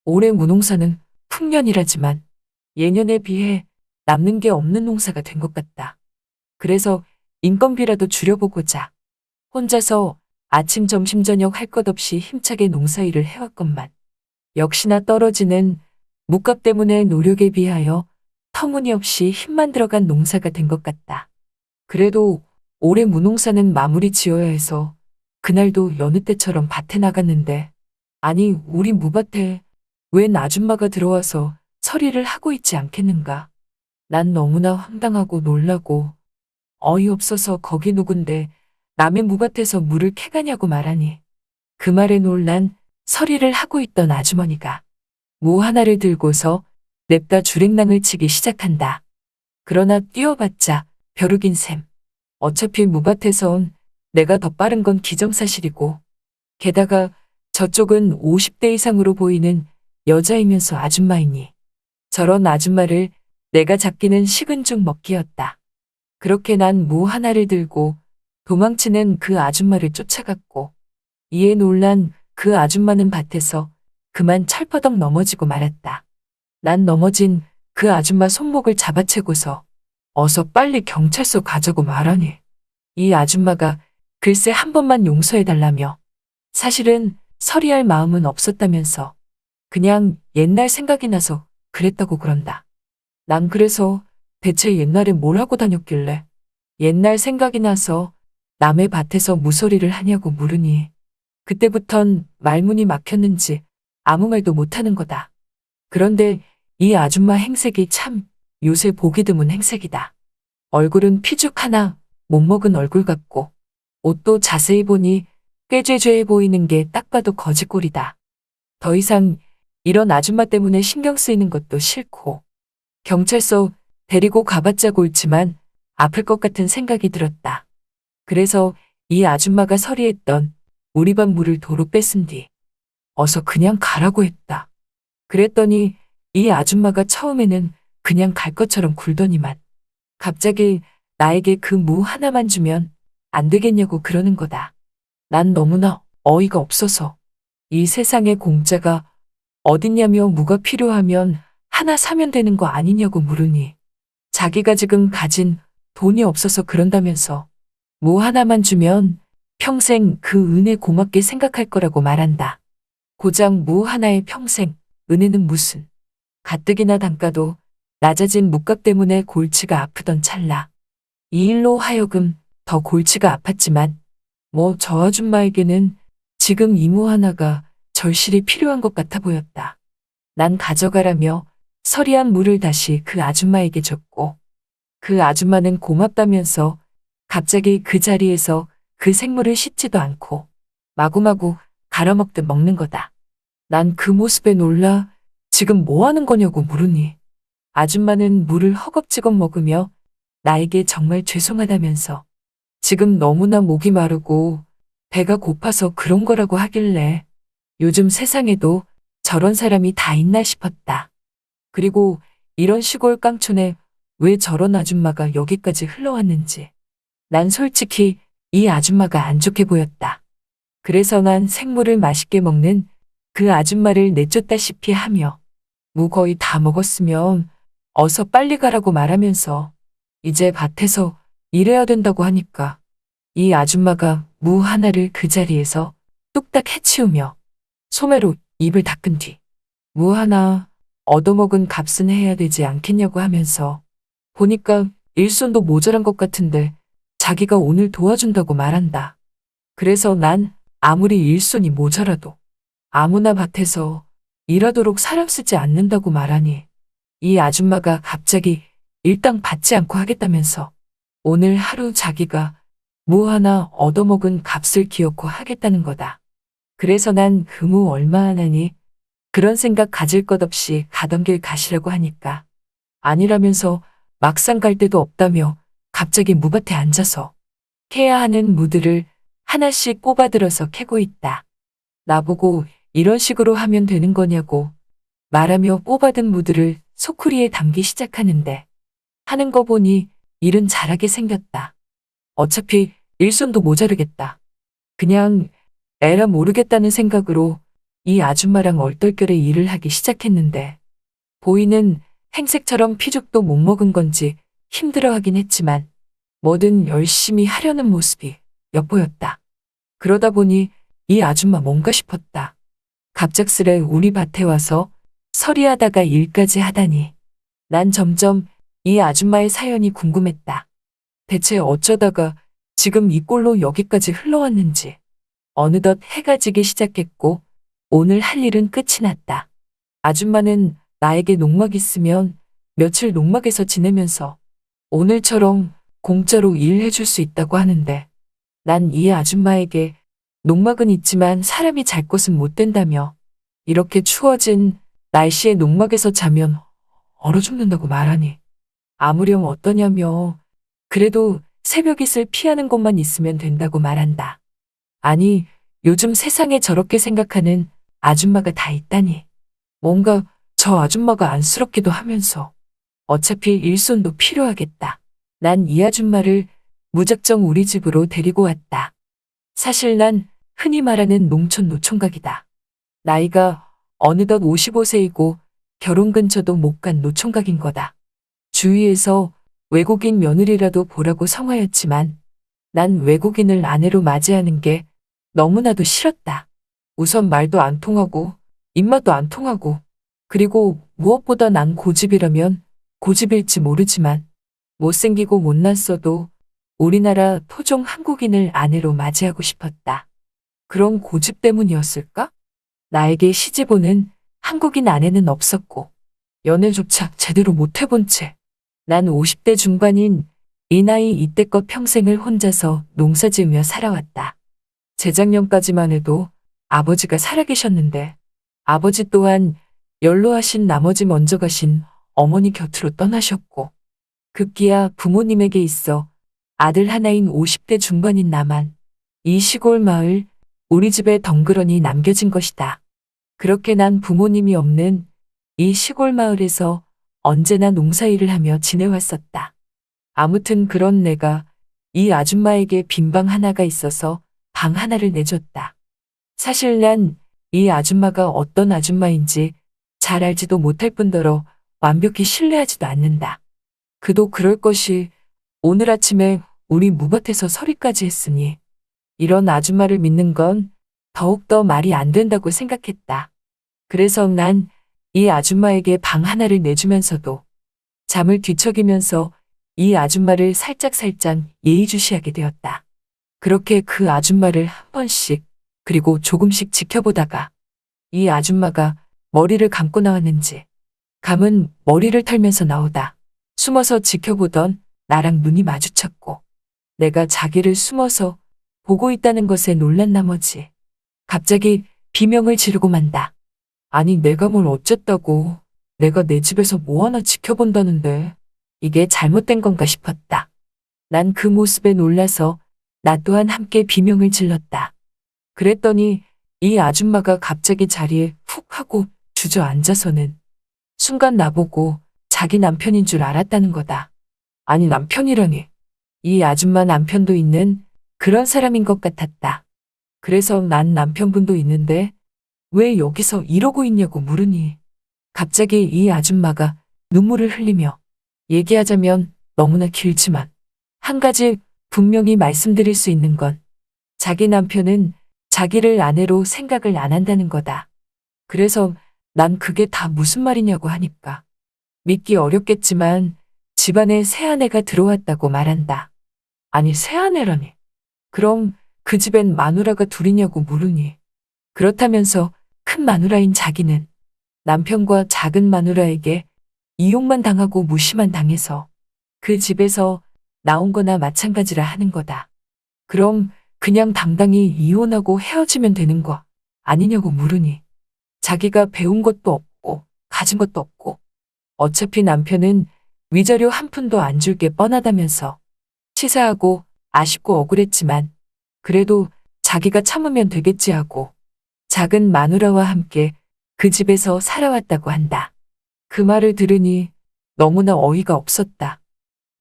올해 무농사는 풍년이라지만 예년에 비해 남는 게 없는 농사가 된 것 같다. 그래서 인건비라도 줄여보고자 혼자서 아침, 점심, 저녁 할 것 없이 힘차게 농사일을 해왔건만 역시나 떨어지는 묵값 때문에 노력에 비하여 터무니없이 힘만 들어간 농사가 된 것 같다. 그래도 올해 무농사는 마무리 지어야 해서 그날도 여느 때처럼 밭에 나갔는데 아니 우리 무밭에 웬 아줌마가 들어와서 처리를 하고 있지 않겠는가. 난 너무나 황당하고 놀라고 어이없어서 거기 누군데 남의 무밭에서 물을 캐가냐고 말하니 그 말에 놀란 서리를 하고 있던 아주머니가 무 하나를 들고서 냅다 주랭랑을 치기 시작한다. 그러나 뛰어봤자 벼룩인 셈. 어차피 무밭에선 내가 더 빠른 건 기정사실이고 게다가 저쪽은 50대 이상으로 보이는 여자이면서 아줌마이니 저런 아줌마를 내가 잡기는 식은 죽 먹기였다. 그렇게 난 무 하나를 들고 도망치는 그 아줌마를 쫓아갔고 이에 놀란 그 아줌마는 밭에서 그만 철퍼덕 넘어지고 말았다. 난 넘어진 그 아줌마 손목을 잡아채고서 어서 빨리 경찰서 가자고 말하니 이 아줌마가 글쎄 한 번만 용서해달라며 사실은 서리할 마음은 없었다면서 그냥 옛날 생각이 나서 그랬다고 그런다. 난 그래서 대체 옛날에 뭘 하고 다녔길래 옛날 생각이 나서 남의 밭에서 무소리를 하냐고 물으니 그때부턴 말문이 막혔는지 아무 말도 못하는 거다. 그런데 이 아줌마 행색이 참 요새 보기 드문 행색이다. 얼굴은 피죽 하나 못 먹은 얼굴 같고 옷도 자세히 보니 꽤 쇠죄해 보이는 게 딱 봐도 거지꼴이다. 더 이상 이런 아줌마 때문에 신경 쓰이는 것도 싫고 경찰서 데리고 가봤자 골치만 아플 것 같은 생각이 들었다. 그래서 이 아줌마가 서리했던 우리 밥 물을 도로 뺐은 뒤 어서 그냥 가라고 했다. 그랬더니 이 아줌마가 처음에는 그냥 갈 것처럼 굴더니만 갑자기 나에게 그 무 하나만 주면 안 되겠냐고 그러는 거다. 난 너무나 어이가 없어서 이 세상에 공짜가 어딨냐며 무가 필요하면 하나 사면 되는 거 아니냐고 물으니 자기가 지금 가진 돈이 없어서 그런다면서 무 하나만 주면 평생 그 은혜 고맙게 생각할 거라고 말한다. 고작 무 하나에 평생 은혜는 무슨. 가뜩이나 단가도 낮아진 묵값 때문에 골치가 아프던 찰나. 이 일로 하여금 더 골치가 아팠지만 뭐 저 아줌마에게는 지금 이 무 하나가 절실히 필요한 것 같아 보였다. 난 가져가라며 서리한 물을 다시 그 아줌마에게 줬고 그 아줌마는 고맙다면서 갑자기 그 자리에서 그 생물을 씻지도 않고 마구마구 갈아먹듯 먹는 거다. 난 그 모습에 놀라 지금 뭐 하는 거냐고 물으니 아줌마는 물을 허겁지겁 먹으며 나에게 정말 죄송하다면서 지금 너무나 목이 마르고 배가 고파서 그런 거라고 하길래 요즘 세상에도 저런 사람이 다 있나 싶었다. 그리고 이런 시골 깡촌에 왜 저런 아줌마가 여기까지 흘러왔는지 난 솔직히 이 아줌마가 안 좋게 보였다. 그래서 난 생물을 맛있게 먹는 그 아줌마를 내쫓다시피 하며 무 거의 다 먹었으면 어서 빨리 가라고 말하면서 이제 밭에서 일해야 된다고 하니까 이 아줌마가 무 하나를 그 자리에서 뚝딱 해치우며 소매로 입을 닦은 뒤 무 하나 얻어먹은 값은 해야 되지 않겠냐고 하면서 보니까 일손도 모자란 것 같은데 자기가 오늘 도와준다고 말한다. 그래서 난 아무리 일손이 모자라도 아무나 밭에서 일하도록 사람 쓰지 않는다고 말하니 이 아줌마가 갑자기 일당 받지 않고 하겠다면서 오늘 하루 자기가 무 하나 얻어먹은 값을 기어코 하겠다는 거다. 그래서 난 그 무 얼마 하나니 그런 생각 가질 것 없이 가던 길 가시라고 하니까 아니라면서 막상 갈 데도 없다며 갑자기 무밭에 앉아서 캐야 하는 무들을 하나씩 뽑아들어서 캐고 있다. 나보고 이런 식으로 하면 되는 거냐고 말하며 뽑아든 무들을 소쿠리에 담기 시작하는데 하는 거 보니 일은 잘하게 생겼다. 어차피 일손도 모자르겠다. 그냥 에라 모르겠다는 생각으로 이 아줌마랑 얼떨결에 일을 하기 시작했는데 보이는 행색처럼 피죽도 못 먹은 건지 힘들어하긴 했지만 뭐든 열심히 하려는 모습이 엿보였다. 그러다 보니 이 아줌마 뭔가 싶었다. 갑작스레 우리 밭에 와서 서리하다가 일까지 하다니. 난 점점 이 아줌마의 사연이 궁금했다. 대체 어쩌다가 지금 이 꼴로 여기까지 흘러왔는지. 어느덧 해가 지기 시작했고 오늘 할 일은 끝이 났다. 아줌마는 나에게 농막 있으면 며칠 농막에서 지내면서 오늘처럼 공짜로 일해줄 수 있다고 하는데 난 이 아줌마에게 농막은 있지만 사람이 잘 곳은 못 된다며 이렇게 추워진 날씨에 농막에서 자면 얼어 죽는다고 말하니 아무렴 어떠냐며 그래도 새벽잇을 피하는 곳만 있으면 된다고 말한다. 아니 요즘 세상에 저렇게 생각하는 아줌마가 다 있다니. 뭔가 저 아줌마가 안쓰럽기도 하면서 어차피 일손도 필요하겠다. 난 이 아줌마를 무작정 우리 집으로 데리고 왔다. 사실 난 흔히 말하는 농촌 노총각이다. 나이가 어느덧 55세이고 결혼 근처도 못 간 노총각인 거다. 주위에서 외국인 며느리라도 보라고 성화였지만 난 외국인을 아내로 맞이하는 게 너무나도 싫었다. 우선 말도 안 통하고 입맛도 안 통하고 그리고 무엇보다 난 고집이라면 고집일지 모르지만 못생기고 못났어도 우리나라 토종 한국인을 아내로 맞이하고 싶었다. 그런 고집 때문이었을까? 나에게 시집 오는 한국인 아내는 없었고 연애조차 제대로 못 해본 채 난 50대 중반인 이 나이 이때껏 평생을 혼자서 농사지으며 살아왔다. 재작년까지만 해도 아버지가 살아계셨는데 아버지 또한 연로하신 나머지 먼저 가신 어머니 곁으로 떠나셨고 급기야 부모님에게 있어 아들 하나인 50대 중반인 나만 이 시골 마을 우리 집에 덩그러니 남겨진 것이다. 그렇게 난 부모님이 없는 이 시골 마을에서 언제나 농사일을 하며 지내왔었다. 아무튼 그런 내가 이 아줌마에게 빈 방 하나가 있어서 방 하나를 내줬다. 사실 난 이 아줌마가 어떤 아줌마인지 잘 알지도 못할 뿐더러 완벽히 신뢰하지도 않는다. 그도 그럴 것이 오늘 아침에 우리 무밭에서 서리까지 했으니 이런 아줌마를 믿는 건 더욱더 말이 안 된다고 생각했다. 그래서 난 이 아줌마에게 방 하나를 내주면서도 잠을 뒤척이면서 이 아줌마를 살짝살짝 예의주시하게 되었다. 그렇게 그 아줌마를 한 번씩 그리고 조금씩 지켜보다가 이 아줌마가 머리를 감고 나왔는지 감은 머리를 털면서 나오다 숨어서 지켜보던 나랑 눈이 마주쳤고 내가 자기를 숨어서 보고 있다는 것에 놀란 나머지 갑자기 비명을 지르고 만다. 아니 내가 뭘 어쨌다고 내가 내 집에서 뭐 하나 지켜본다는데 이게 잘못된 건가 싶었다. 난 그 모습에 놀라서 나 또한 함께 비명을 질렀다. 그랬더니 이 아줌마가 갑자기 자리에 훅 하고 주저앉아서는 순간 나보고 자기 남편인 줄 알았다는 거다. 아니 남편이라니. 이 아줌마 남편도 있는 그런 사람인 것 같았다. 그래서 난 남편분도 있는데 왜 여기서 이러고 있냐고 물으니 갑자기 이 아줌마가 눈물을 흘리며 얘기하자면 너무나 길지만 한 가지 분명히 말씀드릴 수 있는 건 자기 남편은 자기를 아내로 생각을 안 한다는 거다. 그래서 난 그게 다 무슨 말이냐고 하니까 믿기 어렵겠지만 집안에 새아내가 들어왔다고 말한다. 아니 새아내라니. 그럼 그 집엔 마누라가 둘이냐고 물으니 그렇다면서 큰 마누라인 자기는 남편과 작은 마누라에게 이용만 당하고 무시만 당해서 그 집에서 나온 거나 마찬가지라 하는 거다. 그럼 그냥 당당히 이혼하고 헤어지면 되는 거 아니냐고 물으니 자기가 배운 것도 없고 가진 것도 없고 어차피 남편은 위자료 한 푼도 안 줄 게 뻔하다면서 치사하고 아쉽고 억울했지만 그래도 자기가 참으면 되겠지 하고 작은 마누라와 함께 그 집에서 살아왔다고 한다. 그 말을 들으니 너무나 어이가 없었다.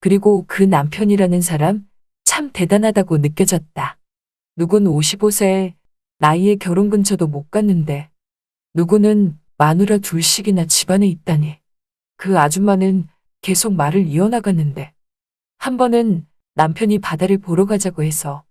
그리고 그 남편이라는 사람 참 대단하다고 느껴졌다. 누군 55세에 나이에 결혼 근처도 못 갔는데 누구는 마누라 둘씩이나 집안에 있다니. 그 아줌마는 계속 말을 이어나갔는데 한 번은 남편이 바다를 보러 가자고 해서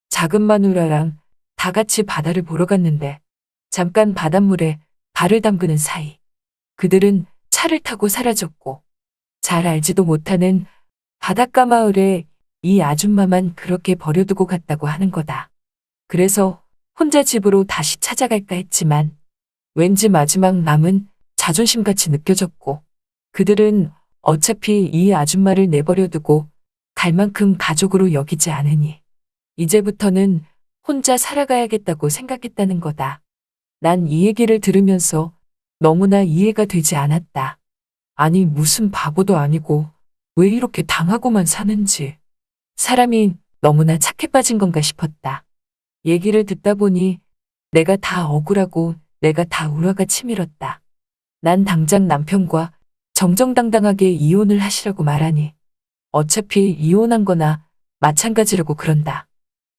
작은 마누라랑 다 같이 바다를 보러 갔는데 잠깐 바닷물에 발을 담그는 사이 그들은 차를 타고 사라졌고 잘 알지도 못하는 바닷가 마을에 이 아줌마만 그렇게 버려두고 갔다고 하는 거다. 그래서 혼자 집으로 다시 찾아갈까 했지만 왠지 마지막 남은 자존심같이 느껴졌고 그들은 어차피 이 아줌마를 내버려두고 갈 만큼 가족으로 여기지 않으니 이제부터는 혼자 살아가야겠다고 생각했다는 거다. 난 이 얘기를 들으면서 너무나 이해가 되지 않았다. 아니 무슨 바보도 아니고 왜 이렇게 당하고만 사는지. 사람이 너무나 착해 빠진 건가 싶었다. 얘기를 듣다 보니 내가 다 억울하고 내가 다 우라가 치밀었다. 난 당장 남편과 정정당당하게 이혼을 하시라고 말하니 어차피 이혼한 거나 마찬가지라고 그런다.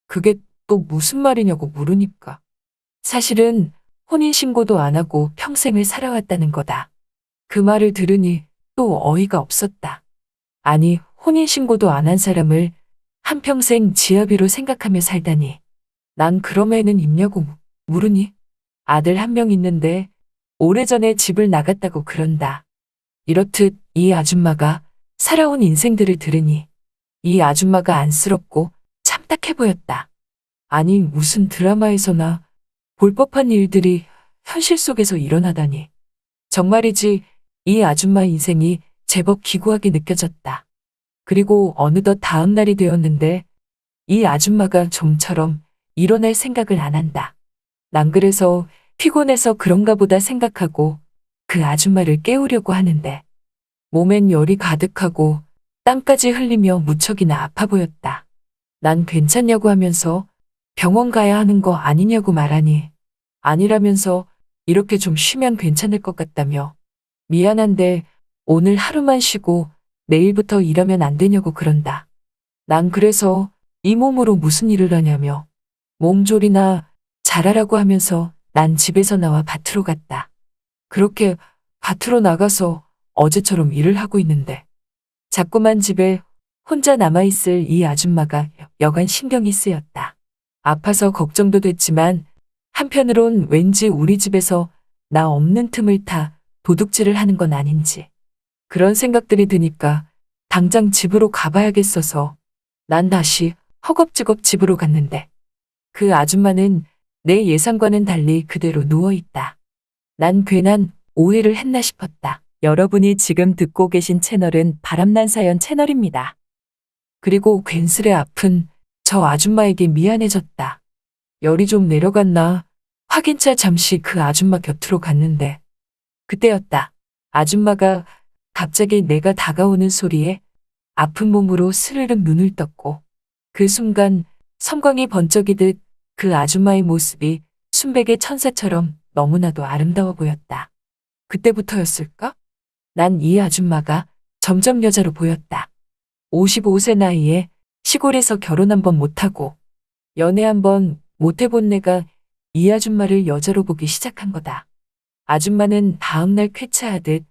그게 또 무슨 말이냐고 물으니까 사실은 혼인신고도 안 하고 평생을 살아왔다는 거다. 그 말을 들으니 또 어이가 없었다. 아니 혼인신고도 안 한 사람을 한평생 지아비로 생각하며 살다니. 난 그럼 애는 있냐고 물으니 아들 한 명 있는데 오래전에 집을 나갔다고 그런다. 이렇듯 이 아줌마가 살아온 인생들을 들으니 이 아줌마가 안쓰럽고 참딱해 보였다. 아니 무슨 드라마에서나 볼 법한 일들이 현실 속에서 일어나다니. 정말이지 이 아줌마 인생이 제법 기구하게 느껴졌다. 그리고 어느덧 다음 날이 되었는데 이 아줌마가 좀처럼 일어날 생각을 안 한다. 난 그래서 피곤해서 그런가 보다 생각하고 그 아줌마를 깨우려고 하는데 몸엔 열이 가득하고 땀까지 흘리며 무척이나 아파 보였다. 난 괜찮냐고 하면서 병원 가야 하는 거 아니냐고 말하니 아니라면서 이렇게 좀 쉬면 괜찮을 것 같다며 미안한데 오늘 하루만 쉬고 내일부터 일하면 안 되냐고 그런다. 난 그래서 이 몸으로 무슨 일을 하냐며 몸조리나 잘하라고 하면서 난 집에서 나와 밭으로 갔다. 그렇게 밭으로 나가서 어제처럼 일을 하고 있는데 자꾸만 집에 혼자 남아있을 이 아줌마가 여간 신경이 쓰였다. 아파서 걱정도 됐지만 한편으론 왠지 우리 집에서 나 없는 틈을 타 도둑질을 하는 건 아닌지 그런 생각들이 드니까 당장 집으로 가봐야겠어서 난 다시 허겁지겁 집으로 갔는데 그 아줌마는 내 예상과는 달리 그대로 누워있다. 난 괜한 오해를 했나 싶었다. 여러분이 지금 듣고 계신 채널은 바람난 사연 채널입니다. 그리고 괜스레 아픈 저 아줌마에게 미안해졌다. 열이 좀 내려갔나 확인차 잠시 그 아줌마 곁으로 갔는데 그때였다. 아줌마가 갑자기 내가 다가오는 소리에 아픈 몸으로 스르륵 눈을 떴고 그 순간 섬광이 번쩍이듯 그 아줌마의 모습이 순백의 천사처럼 너무나도 아름다워 보였다. 그때부터였을까? 난 이 아줌마가 점점 여자로 보였다. 55세 나이에 시골에서 결혼 한 번 못하고 연애 한 번 못해본 내가 이 아줌마를 여자로 보기 시작한 거다. 아줌마는 다음날 쾌차하듯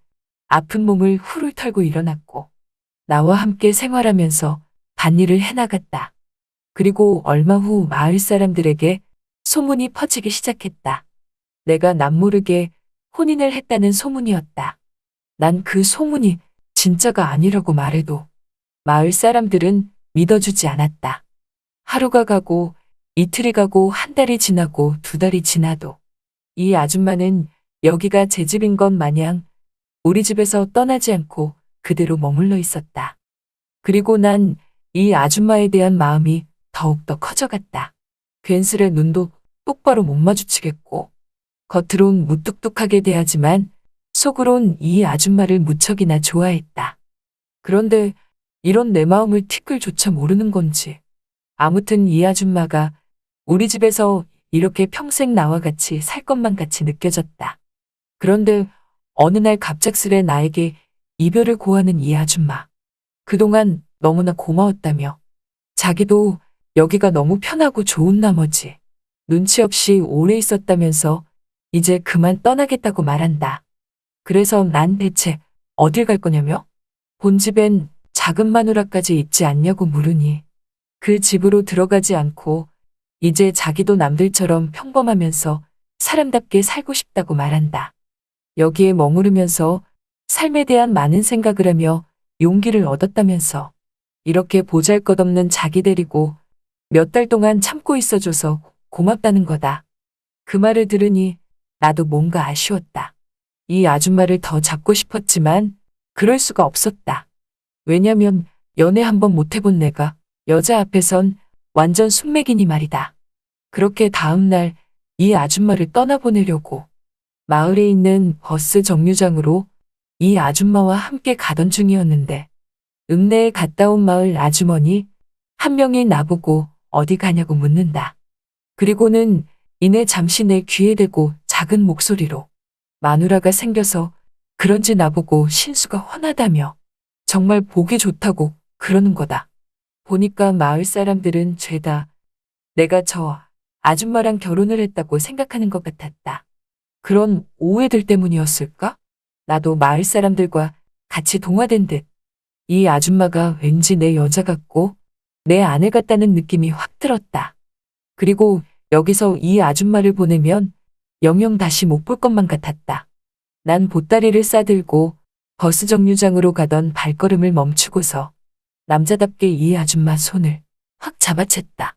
아픈 몸을 훌훌 털고 일어났고 나와 함께 생활하면서 밭일을 해나갔다. 그리고 얼마 후 마을 사람들에게 소문이 퍼지기 시작했다. 내가 남모르게 혼인을 했다는 소문이었다. 난 그 소문이 진짜가 아니라고 말해도 마을 사람들은 믿어주지 않았다. 하루가 가고 이틀이 가고 한 달이 지나고 두 달이 지나도 이 아줌마는 여기가 제 집인 것 마냥 우리 집에서 떠나지 않고 그대로 머물러 있었다. 그리고 난 이 아줌마에 대한 마음이 더욱더 커져갔다. 괜스레 눈도 똑바로 못 마주치겠고 겉으론 무뚝뚝하게 대하지만 속으론 이 아줌마를 무척이나 좋아했다. 그런데 이런 내 마음을 티끌조차 모르는 건지 아무튼 이 아줌마가 우리 집에서 이렇게 평생 나와 같이 살 것만 같이 느껴졌다. 그런데 어느 날 갑작스레 나에게 이별을 고하는 이 아줌마. 그동안 너무나 고마웠다며 자기도 여기가 너무 편하고 좋은 나머지 눈치 없이 오래 있었다면서 이제 그만 떠나겠다고 말한다. 그래서 난 대체 어딜 갈 거냐며? 본집엔 작은 마누라까지 있지 않냐고 물으니 그 집으로 들어가지 않고 이제 자기도 남들처럼 평범하면서 사람답게 살고 싶다고 말한다. 여기에 머무르면서 삶에 대한 많은 생각을 하며 용기를 얻었다면서 이렇게 보잘것없는 자기 데리고 몇 달 동안 참고 있어줘서 고맙다는 거다. 그 말을 들으니 나도 뭔가 아쉬웠다. 이 아줌마를 더 잡고 싶었지만 그럴 수가 없었다. 왜냐면 연애 한번 못 해본 내가 여자 앞에선 완전 숙맥이니 말이다. 그렇게 다음날 이 아줌마를 떠나보내려고 마을에 있는 버스 정류장으로 이 아줌마와 함께 가던 중이었는데 읍내에 갔다 온 마을 아주머니 한 명이 나보고 어디 가냐고 묻는다. 그리고는 이내 잠시 내 귀에 대고 작은 목소리로 마누라가 생겨서 그런지 나보고 신수가 훤하다며 정말 보기 좋다고 그러는 거다. 보니까 마을 사람들은 죄다 내가 저 아줌마랑 결혼을 했다고 생각하는 것 같았다. 그런 오해들 때문이었을까? 나도 마을 사람들과 같이 동화된 듯 이 아줌마가 왠지 내 여자 같고 내 아내 같다는 느낌이 확 들었다. 그리고 여기서 이 아줌마를 보내면 영영 다시 못 볼 것만 같았다. 난 보따리를 싸들고 버스 정류장으로 가던 발걸음을 멈추고서 남자답게 이 아줌마 손을 확 잡아챘다.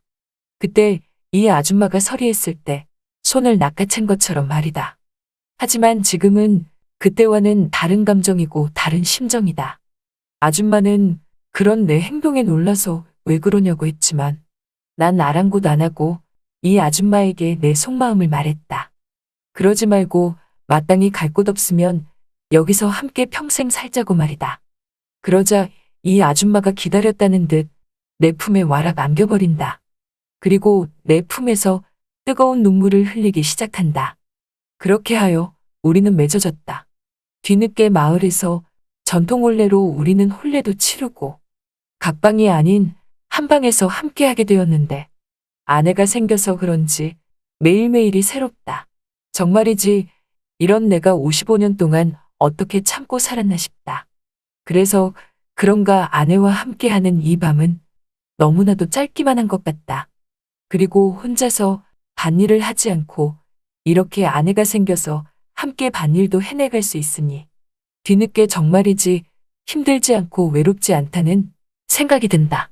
그때 이 아줌마가 서리했을 때 손을 낚아챈 것처럼 말이다. 하지만 지금은 그때와는 다른 감정이고 다른 심정이다. 아줌마는 그런 내 행동에 놀라서 왜 그러냐고 했지만 난 아랑곳 안 하고 이 아줌마에게 내 속마음을 말했다. 그러지 말고 마땅히 갈 곳 없으면 여기서 함께 평생 살자고 말이다. 그러자 이 아줌마가 기다렸다는 듯 내 품에 와락 안겨버린다. 그리고 내 품에서 뜨거운 눈물을 흘리기 시작한다. 그렇게 하여 우리는 맺어졌다. 뒤늦게 마을에서 전통 혼례로 우리는 혼례도 치르고 각방이 아닌 한방에서 함께하게 되었는데 아내가 생겨서 그런지 매일매일이 새롭다. 정말이지 이런 내가 55년 동안 어떻게 참고 살았나 싶다. 그래서 그런가 아내와 함께하는 이 밤은 너무나도 짧기만 한 것 같다. 그리고 혼자서 밭일을 하지 않고 이렇게 아내가 생겨서 함께 밭일도 해내갈 수 있으니 뒤늦게 정말이지 힘들지 않고 외롭지 않다는 생각이 든다.